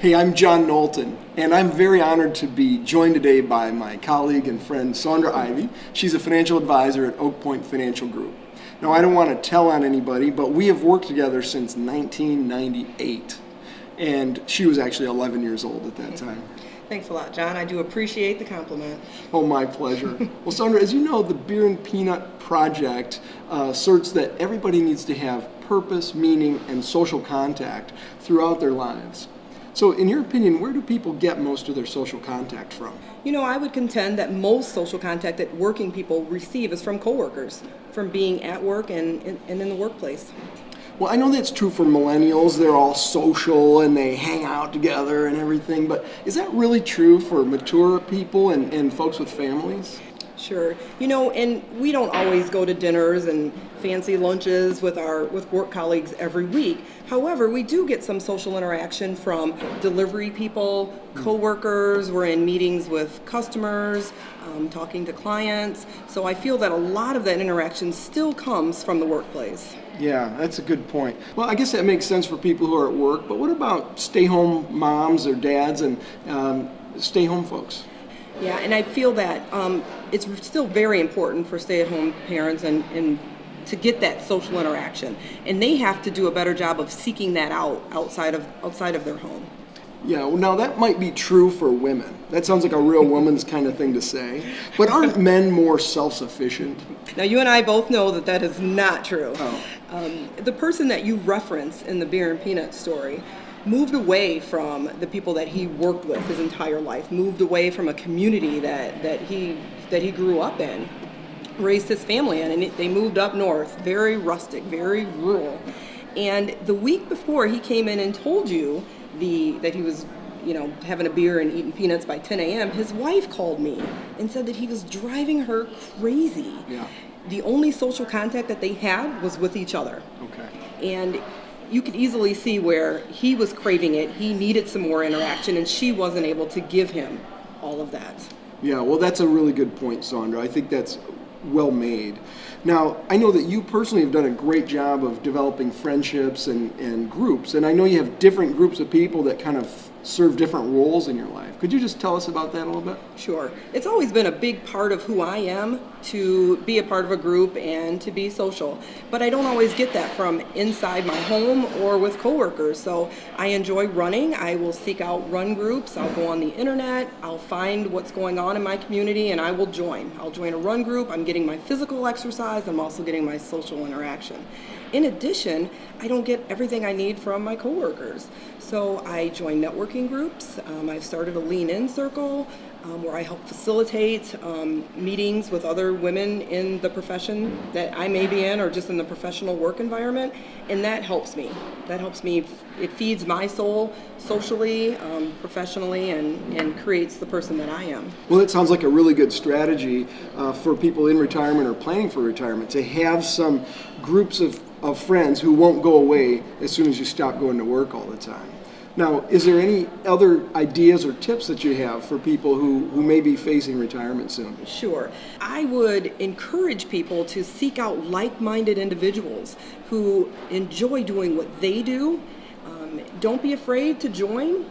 Hey, I'm John Knowlton, and I'm very honored to be joined today by my colleague and friend Saundra Ivy. She's a financial advisor at Oak Point Financial Group. Now, I don't want to tell on anybody, but we have worked together since 1998, and she was actually 11 years old at that time. Thanks a lot, John. I do appreciate the compliment. Oh, my pleasure. Well, Saundra, as you know, the Beer and Peanut Project asserts that everybody needs to have purpose, meaning, and social contact throughout their lives. So, in your opinion, where do people get most of their social contact from? You know, I would contend that most social contact that working people receive is from coworkers, from being at work and in the workplace. Well, I know that's true for millennials. They're all social and they hang out together and everything, but is that really true for mature people and folks with families? Sure. You know, and we don't always go to dinners and fancy lunches with work colleagues every week. However, we do get some social interaction from delivery people, coworkers. We're in meetings with customers, talking to clients. So I feel that a lot of that interaction still comes from the workplace. Yeah, that's a good point. Well, I guess that makes sense for people who are at work, but what about stay-home moms or dads and stay-home folks? Yeah, and I feel that it's still very important for stay-at-home parents and to get that social interaction, and they have to do a better job of seeking that out outside of their home. Yeah, well, now that might be true for women. That sounds like a real woman's kind of thing to say. But aren't men more self-sufficient? Now, you and I both know that is not true. Oh. The person that you reference in the Beer and Peanut story moved away from the people that he worked with his entire life, moved away from a community that he grew up in, raised his family in, and they moved up north, very rustic, very rural. And the week before he came in and told you that he was, having a beer and eating peanuts by 10 a.m., his wife called me and said that he was driving her crazy. Yeah. The only social contact that they had was with each other. Okay. And you could easily see where he was craving it, he needed some more interaction, and she wasn't able to give him all of that. Yeah, well, that's a really good point, Saundra. I think that's well made. Now, I know that you personally have done a great job of developing friendships and groups, and I know you have different groups of people that kind of serve different roles in your life. Could you just tell us about that a little bit? Sure. It's always been a big part of who I am to be a part of a group and to be social, but I don't always get that from inside my home or with coworkers. So I enjoy running. I will seek out run groups. I'll go on the internet. I'll find what's going on in my community and I will join. I'll join a run group. I'm getting my physical exercise. I'm also getting my social interaction. In addition, I don't get everything I need from my coworkers. So I join networking groups. I've started a Lean In circle where I help facilitate meetings with other women in the profession that I may be in or just in the professional work environment. And that helps me. It feeds my soul socially, professionally, and creates the person that I am. Well, it sounds like a really good strategy for people in retirement or planning for retirement to have some groups of friends who won't go away as soon as you stop going to work all the time. Now, is there any other ideas or tips that you have for people who may be facing retirement soon? Sure. I would encourage people to seek out like-minded individuals who enjoy doing what they do. Don't be afraid to join.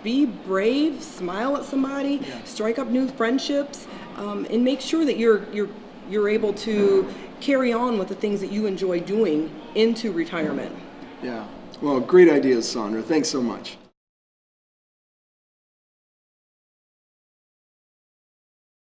Be brave, smile at somebody, strike up new friendships, and make sure that you're able to carry on with the things that you enjoy doing into retirement. Yeah. Well, great ideas, Saundra. Thanks so much.